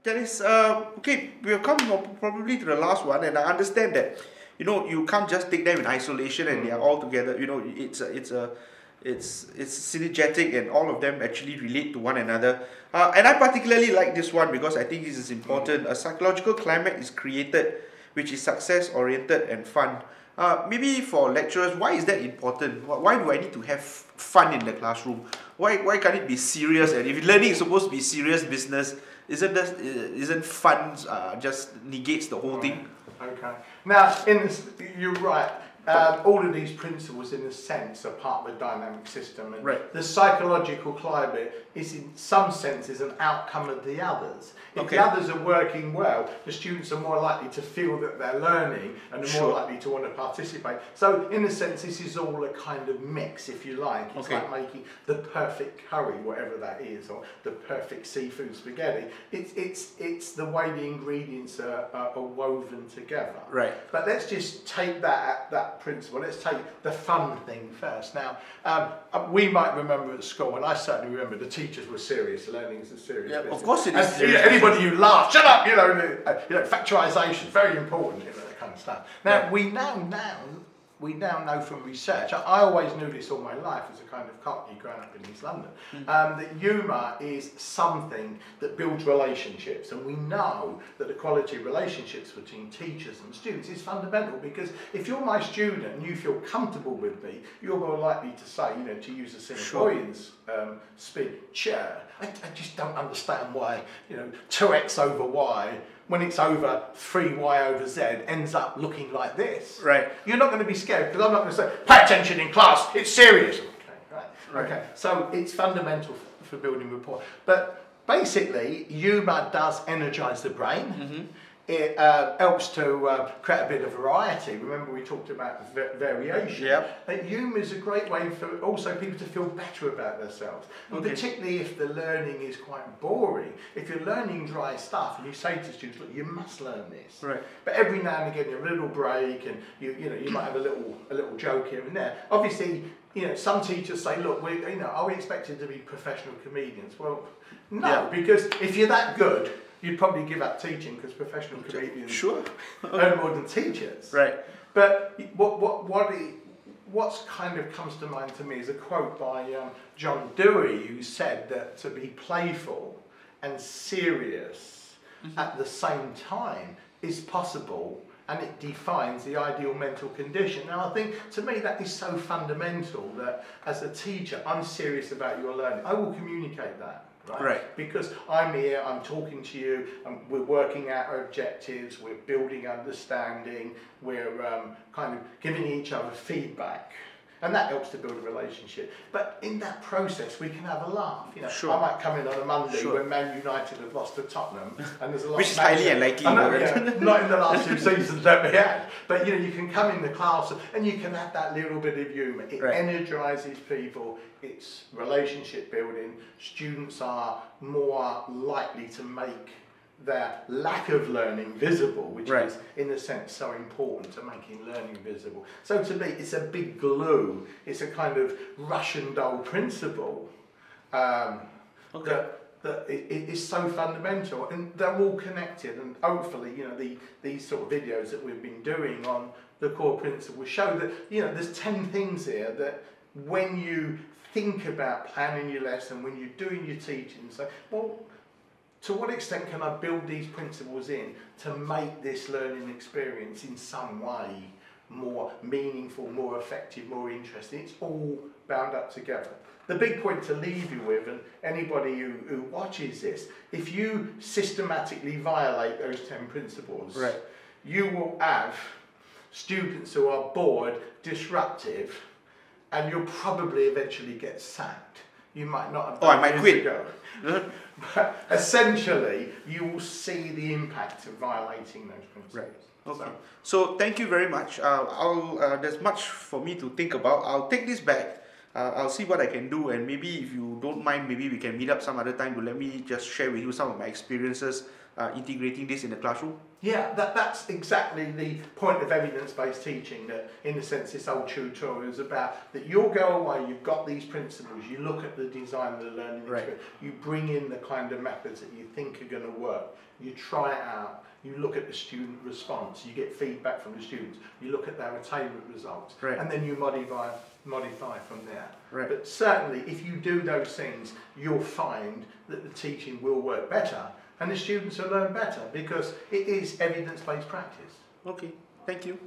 That is, okay, we have come probably to the last one, and I understand that, you can't just take them in isolation and they are all together. It's synergetic, and all of them actually relate to one another. And I particularly like this one because I think this is important. A psychological climate is created which is success-oriented and fun. Maybe for lecturers, why is that important? Why do I need to have fun in the classroom? Why can't it be serious? And if learning is supposed to be serious business, isn't fun just negates the whole thing? Okay. Now, you're right. All of these principles, in a sense, are part of a dynamic system. And the psychological climate is, in some senses, an outcome of the others. If the others are working well, the students are more likely to feel that they're learning and are more likely to want to participate. So, in a sense, this is all a kind of mix, if you like. It's like making the perfect curry, whatever that is, or the perfect seafood spaghetti. It's the way the ingredients are woven together. Right. But let's just take that principle. Let's take the fun thing first. Now, we might remember at school, and I certainly remember, the teachers were serious. Learning is a serious business. Of course it is serious. Anybody who laughs, shut up, factorisation, very important, that kind of stuff. Now, we now know from research, I always knew this all my life as a kind of cockney growing up in East London, that humour is something that builds relationships, and we know that the quality of relationships between teachers and students is fundamental, because if you're my student and you feel comfortable with me, you're more likely to say, to use a Singaporean's speech, I just don't understand why, 2x over y, when it's over 3y over z, ends up looking like this. Right. You're not going to be scared, because I'm not going to say, pay attention in class, it's serious. Okay, right. Okay. So it's fundamental for building rapport. But basically, humour does energise the brain. It helps to create a bit of variety. Remember, we talked about variation. Humour is a great way for also people to feel better about themselves. And particularly if the learning is quite boring. If you're learning dry stuff and you say to students, look, you must learn this. Right. But every now and again, you have a little break, and you might have a little joke here and there. Obviously, some teachers say, look, are we expected to be professional comedians? Well, no, because if you're that good, you'd probably give up teaching, because professional comedians earn more than teachers. Right. But what's kind of comes to mind to me is a quote by John Dewey, who said that to be playful and serious at the same time is possible, and it defines the ideal mental condition. Now, I think, to me, that is so fundamental that as a teacher, I'm serious about your learning. I will communicate that. Right. Because I'm here, I'm talking to you, we're working out our objectives, we're building understanding, we're kind of giving each other feedback. And that helps to build a relationship. But in that process, we can have a laugh. I might come in on a Monday when Man United have lost to Tottenham, and there's a lot which is highly unlikely. Not in the last 2 seasons that we had. But you can come in the class and you can have that little bit of humour. It energises people. It's relationship building. Students are more likely to make their lack of learning visible, which is, in a sense, so important to making learning visible. So to me, it's a big glue. It's a kind of Russian doll principle that it is so fundamental, and they're all connected. And hopefully, these sort of videos that we've been doing on the core principles show that there's 10 things here that when you think about planning your lesson, when you're doing your teaching, say, well, to what extent can I build these principles in to make this learning experience in some way more meaningful, more effective, more interesting? It's all bound up together. The big point to leave you with, and anybody who watches this, if you systematically violate those 10 principles, you will have students who are bored, disruptive, and you'll probably eventually get sacked. You might not have done I might quit. But essentially, you will see the impact of violating those principles. Okay. So thank you very much. There's much for me to think about. I'll take this back I'll see what I can do, and maybe if you don't mind, maybe we can meet up some other time to let me just share with you some of my experiences integrating this in the classroom. Yeah, that's exactly the point of evidence-based teaching, that in a sense this whole tutorial is about, that you'll go away, you've got these principles, you look at the design of the learning experience, you bring in the kind of methods that you think are going to work, you try it out, you look at the student response, you get feedback from the students, you look at their attainment results, and then you modify from there. But certainly if you do those things, you'll find that the teaching will work better and the students will learn better, because it is evidence-based practice. Okay, thank you.